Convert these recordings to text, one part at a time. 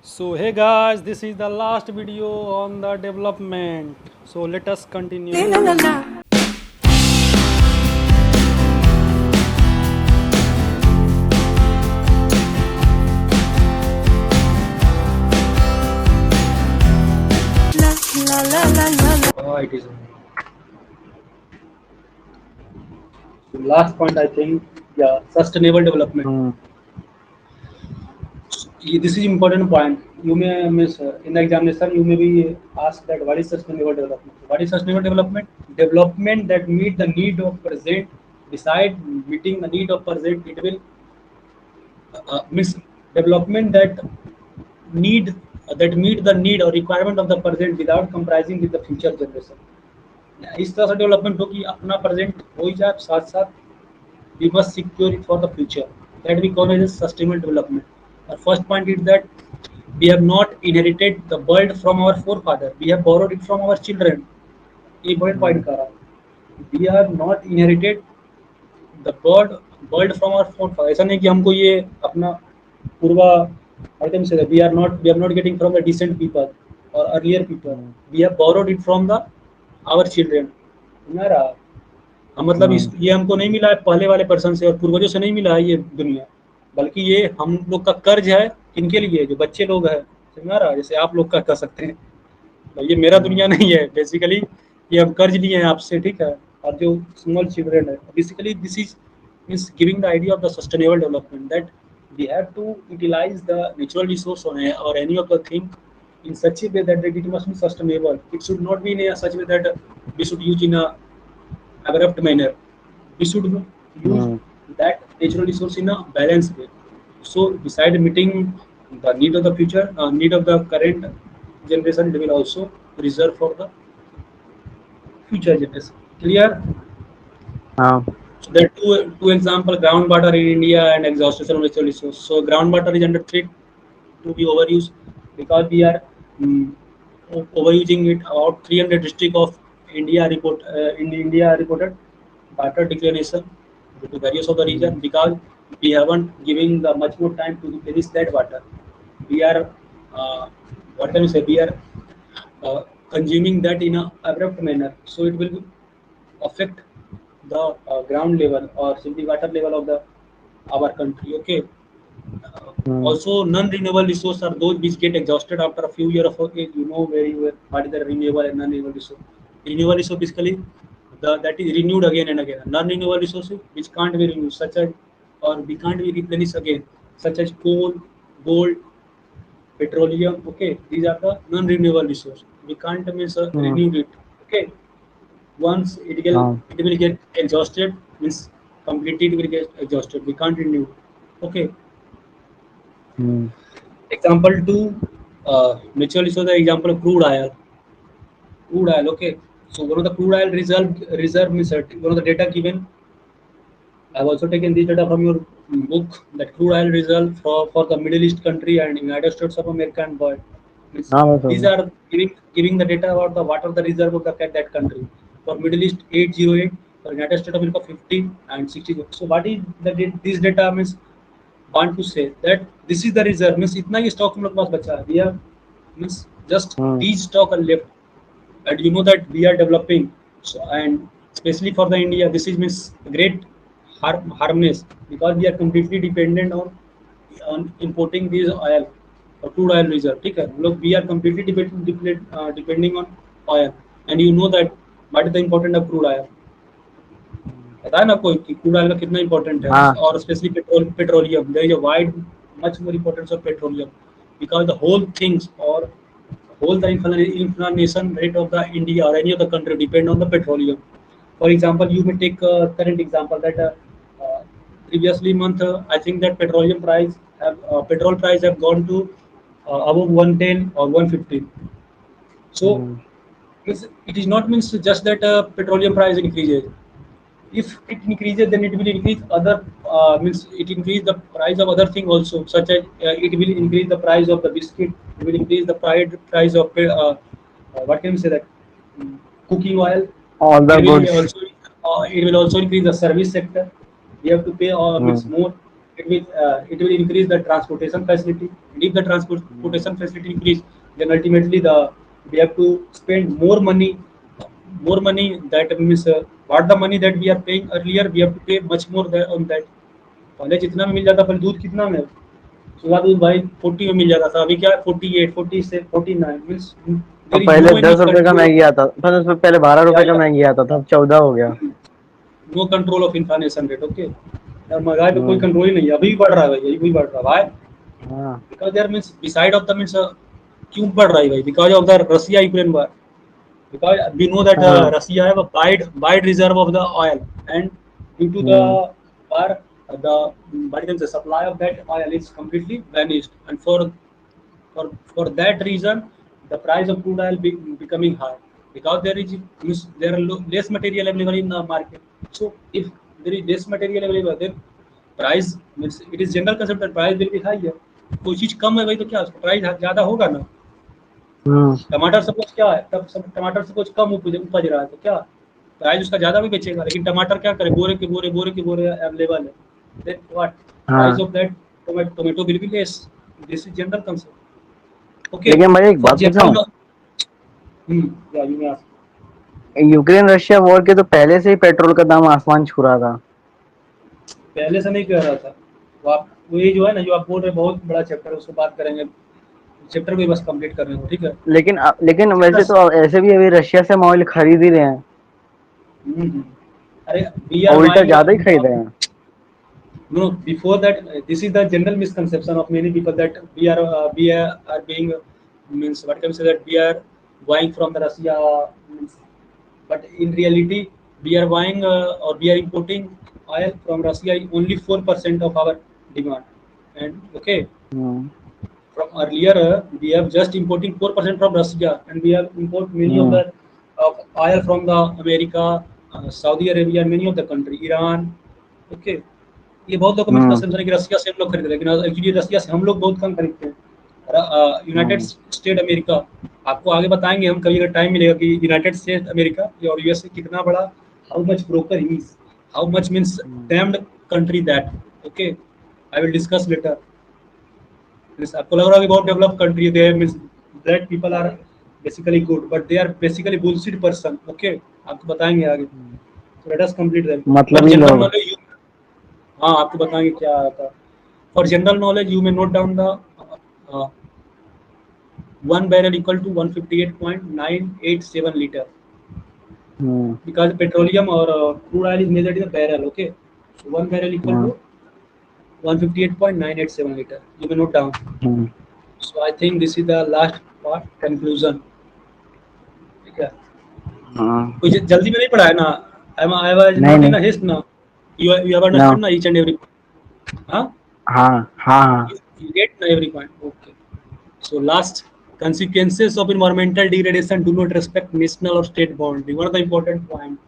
So hey guys, this is the last video on the development. So let us continue. It is. So last point, I think, yeah, sustainable development. Hmm. This is important point. You may miss in the examination. You may be asked that what is sustainable development? What is sustainable development? Development that meet the need of present. Beside meeting the need of present, it will miss development need that meet the need or requirement of the present without compromising with the future generation. इस तरह से development हो कि अपना present हो ही जाए साथ साथ we must secure it for the future. That we call as sustainable development. Our first point is that we have not inherited the world from our forefather. We have borrowed it from our children. एक बड़े point कर रहा हूँ. We have not inherited the world from our forefather. ऐसा नहीं कि हमको ये अपना पूर्वा आइटम से we are not getting from the decent people or earlier people. Hmm. We have borrowed it from the our children. समझ रहा? हाँ, मतलब Hmm. ये हमको नहीं मिला है पहले वाले पर्सन से और पूर्वजों से नहीं मिला है ये दुनिया, बल्कि ये हम लोग का कर्ज है इनके लिए जो बच्चे लोग हैं. समझ रहा? जैसे आप लोग का कह सकते हैं, तो ये मेरा Hmm. दुनिया नहीं है बेसिकली. ये हम कर्ज लिए हैं आपसे, ठीक है. और जो स्मॉल चिल्ड्रेन है, basically this is means giving the idea of the sustainable development that we have to utilize the natural resource or any of the thing in such a way that it must be sustainable. It should not be in a such way that we should use in a abrupt manner. We should use Hmm. that natural resource in a balanced way. So, beside meeting the need of the future, need of the current generation, they will also reserve for the future generation. Clear? Ah. So, there are two example: groundwater in India and exhaustion of natural resource. So, groundwater is under threat to be overused because we are mm, overusing it. About 300 district of India reported water declination due to various of the Hmm. reason because we haven't given the much more time to replenish that water. We are what can we say? We are consuming that in a abrupt manner, so it will affect the ground level or simply water level of the our country. Okay. Hmm. Also, non-renewable resources are those which get exhausted after a few years of age. You know very well what is the renewable and non-renewable resource. Renewable resource basically that is renewed again and again. Non-renewable resources which can't be renewed, such as or we can't be replenished again, such as coal, gold, petroleum. Okay, these are the non-renewable resources. We can't means Hmm. renew it. Okay, once Ah. it will get exhausted means completely it will get exhausted. We can't renew. Okay. Hmm. Example two, natural resource. The example of crude oil. Crude oil. Okay. So one of the crude oil reserve means one of the data given. I've also taken this data from your book that crude oil reserve for the Middle East country and United States of America and world. Means Ah, betul. these are giving the data about the what are the reserve of that country. For Middle East 808, for United States of America 50 and 60. So what is this data means want to say that this is the reserve means इतना ही stock हम लोग के पास बचा है. We have means just Hmm. these stock are left, and you know that we are developing. So and especially for the India, this is means great harmness because we are completely dependent on importing these oil or crude oil reserve. ठीक है, लोग we are completely depending on oil, and you know that what is the important of crude oil. Hmm. पता है ना आपको कि crude oil का कितना इंपॉर्टेंट है Ah. और specially petroleum there is a wide much more importance of petroleum because the whole things or whole the inflation rate of the India or any other country depend on the petroleum. For example, you may take a current example that uh, previously month I think that petrol price have gone to above 110 or 115. So Hmm. it is not means just that petroleum price increases. If it increases, then it will increase other means it increase the price of other thing also, such as it will Hmm. increase the price of the biscuit. It will increase the price of what can we say that cooking oil. All the It will goods. also it will also increase the service sector. We have to pay Hmm. means more. it will increase the transportation facility, and if the hmm, transportation facility increase, then ultimately we have to spend more money. That means what the money that we are paying earlier, we have to pay much more on that. पहले जितना में मिल जाता, पहले दूध कितना में, सुबह दूध भाई 40 में मिल जाता था, अभी क्या है 48, 40 से 49 मीन्स अब देयर इज पहले नो एनी 10 रुपए का कंट्रोल। मैगी आता था, पहले 12 रुपए का या मैगी आता था, अब 14 हो गया। No control of inflation rate, okay. महंगाई पे कोई हम्म, कंट्रोल ही नहीं है, अभी भी बढ़ रहा है भाई, अभी भी बढ़ रहा है भाई। हाँ, because there means beside of the means क्यों बढ़ रहा है भाई, because of the Russia Ukraine war, because we know that हाँ, Russia have a wide reserve of the oil, and due to the hmm, war, the what you can say, supply of that oil is completely vanished, and for that reason the price of crude oil becoming high, because there are less material available in the market. So if there is less material available, then price means it is general concept that price will be higher. कोई चीज कम है भाई तो क्या उसका price ज्यादा होगा ना। हम्म, टमाटर सपोज क्या है, तब सब टमाटर सपोज कम उपज रहा है तो क्या प्राइस उसका ज्यादा भी बेचेगा, लेकिन टमाटर क्या करे, बोरे के बोरे अवेलेबल है, देन व्हाट प्राइस हाँ। Of that tomato will be less. This is general concept, okay. लेकिन मैं एक फॉर बात पूछूं, जनरल या you may ask. Ukraine Russia war के तो पहले से ही पेट्रोल का दाम आसमान छू रहा था। पहले से नहीं कह रहा था वो, आप वो ये जो है ना जो आप बोल रहे हैं बहुत बड़ा चैप्टर है, उसको बात करेंगे, चैप्टर भी बस कंप्लीट करने को, ठीक है। लेकिन वैसे Yes. तो ऐसे भी अभी रशिया से हम ऑयल खरीद ही रहे हैं, हम्म। अरे वी और आर उल्टा बाइंग, ज्यादा ही खरीद रहे हैं। no, before that, this is the general misconception of many people that are being means what can we say, that we are buying from the Russia, means, but in reality we are buying or we are importing oil from Russia in only 4% of our demand, and okay, hmm, from earlier we have just importing 4% from Russia, and we have import many of hmm, the oil from the America, Saudi Arabia, many of the country, Iran, okay। ये बहुत लोग का हम्म, misconception है कि रसिया से हम लोग खरीद रहे हैं, लेकिन एक्चुअली रसिया से हम लोग बहुत कम खरीदते हैं। यूनाइटेड हम्म, स्टेट अमेरिका, आपको आगे बताएंगे हम कभी, अगर टाइम मिलेगा, कि यूनाइटेड स्टेट अमेरिका और यूएसए कितना बड़ा, how much broker he is, how much means hmm, damned country that, okay. I will discuss later. आपको लग रहा है कि बहुत डेवलप कंट्री है, means that people are basically good, but they are basically bullshit person, okay. आपको बताएंगे आगे, हम्म। तो let us complete that. For मतलबी जनरल लोग। नॉलेज, हाँ आपको बताएंगे क्या आता है। For general knowledge you may note down the 1 barrel equal to 158.987 liter, hmm, because petroleum or crude oil is measured in a barrel, okay। So 1 barrel equal hmm, to 158.987 liter, you may note down। Hmm, So I think this is the last part, conclusion, ठीक है। हाँ, कुछ जल्दी में नहीं पढ़ा है ना, I was नहीं not in नहीं, a haste now, you have no, understood na each and every, huh? हाँ, हाँ, हाँ, You get na every point, okay। So last, consequences of environmental degradation do not respect national or state boundary, one of the important point,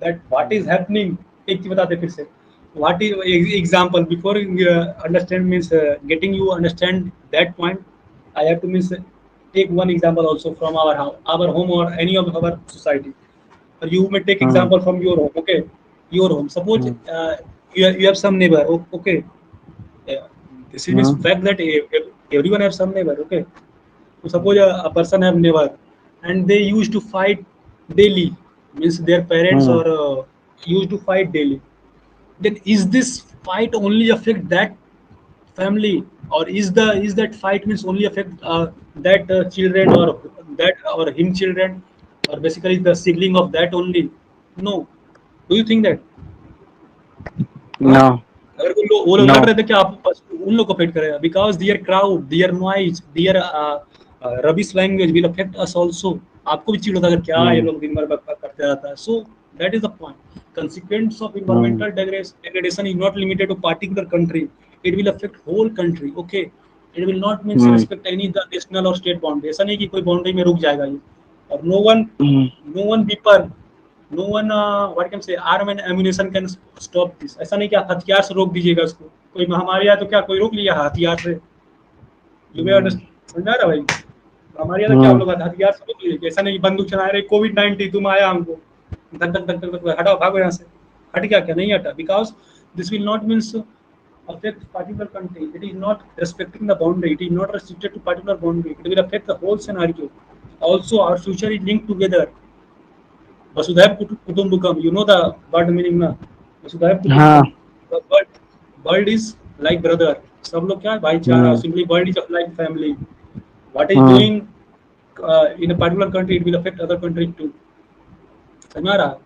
that what is hmm, happening, एक चीज बताते फिर से, what is example before understand means getting you understand that point, I have to means take one example also from our home or any of our society, or you may take hmm, example from your home, okay। Your home, suppose hmm, you have some neighbor, okay। Yeah, this is means hmm, fact that everyone have some neighbor, okay। So suppose hmm, a person have neighbor, and they used to fight daily, means their parents hmm, or used to fight daily. Then is this fight only affect that family, or is that fight means only affect that children, or that or him children, or basically the sibling of that only? No. Do you think that? हाँ? No, अगर वो लोग no, लड़ रहे थे क्या, आप बस उन लोग को अफेक्ट करेगा, because their crowd, their noise, their rubbish language will affect us also. आपको भी चिढ़ होता है अगर क्या ये हम्म, लोग दिन भर बकवास करते रहता है। So that is the point, consequence of hmm, environmental degradation is not limited to particular country, it will affect whole country, okay। it will not means hmm, respect any the national or state boundary, ऐसा नहीं कि कोई boundary में रुक जाएगा ये, और हम्म, no one people, no one what can say arm and ammunition can stop this, ऐसा नहीं कि आप हथियार से रोक दीजिएगा उसको, कोई महामारी आया तो क्या कोई रोक लिया हथियार से, यू मे हम्म, समझ रहा भाई। महामारी आया तो क्या हम हम्म, लोग हथियार से रोक लीजिए, ऐसा नहीं बंदूक चला रहे कोविड-19 तुम आया हमको धक धक धक धक धक, हटाओ भागो यहाँ से, हट गया क्या, नहीं हटा, because this will not means affect particular country. It is not respecting the boundary. It is not restricted to particular boundary. It will affect the whole scenario. Also, our future is linked together. Vasudhaiv Kutumbakam. You know the word meaning na? Vasudhaiv हाँ. Kutumbakam. The world is like brother. सब लोग क्या है भाईचारा. हम्म. Simply world is like family. What is hmm. doing in a particular country, it will affect other country too. समझ में आ रहा है?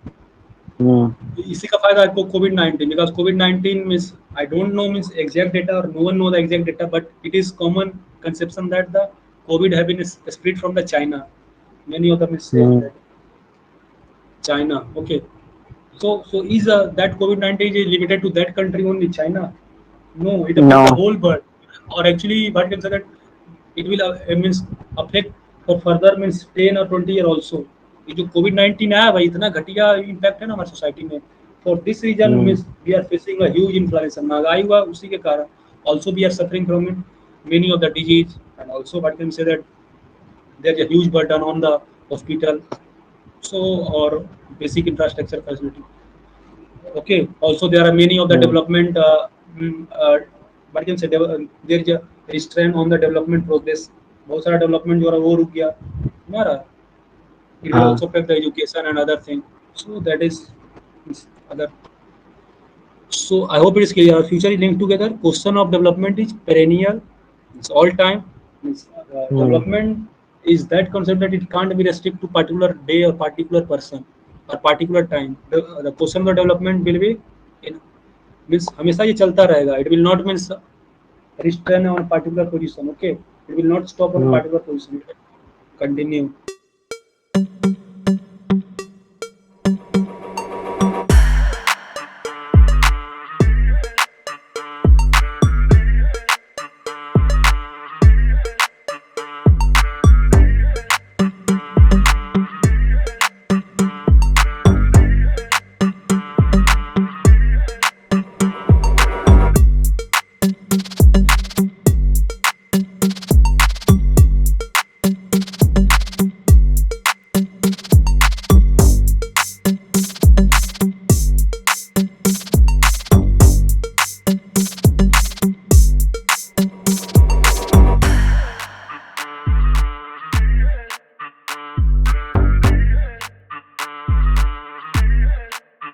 हम्म. इसी का फायदा है COVID-19 because COVID-19 means I don't know means exact data or no one know the exact data, but it is common conception that the COVID have been spread from the China. Many of them is saying hmm. that China. Okay, so is that COVID-19 is limited to that country only, China? No, it affects the No. whole world. Or actually, what can say that it will means affect for further means 10 or 20 year also. ये जो COVID-19 आया भाई इतना घटिया impact है ना हमारी society में. For this reason hmm. means we are facing a huge inflation. महंगाई हुआ उसी के कारण. Also we are suffering from it, many of the disease, and also what can say that there is a huge burden on the hospital. So or basic infrastructure facility. Okay. Also, there are many of the hmm. development. What can say? There is a restraint on the development progress. बहुत सारा development जो है वो रुक गया. हमारा it will हाँ. also affect the education and other thing. So that is other. So I hope it is clear. Our future is linked together. Question of development is perennial. It's all time. Hmm. Development is that concept that it can't be restricted to particular day or particular person or particular time. The question of development will be in means हमेशा ये चलता रहेगा. It will not means restrain on a particular position. Okay, it will not stop on a hmm. particular position. It will continue.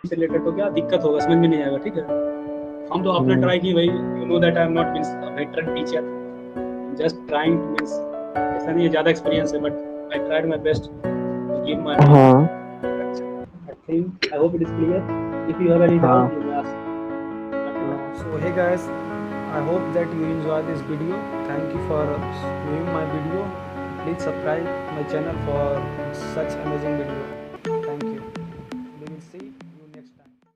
से related तो क्या दिक्कत होगा समझ में नहीं आएगा. ठीक है, हम तो आपने ट्राई की भाई. You know that I am not means veteran teacher. Just trying to means ऐसा नहीं है ज़्यादा एक्सपीरियंस है but I tried my best to give my. हाँ. I think I hope it is clear. If you have any हाँ. doubt, you may ask. So hey guys, I hope that you enjoy this video. Thank you for viewing my video. Please subscribe my channel for such amazing video. Thank you.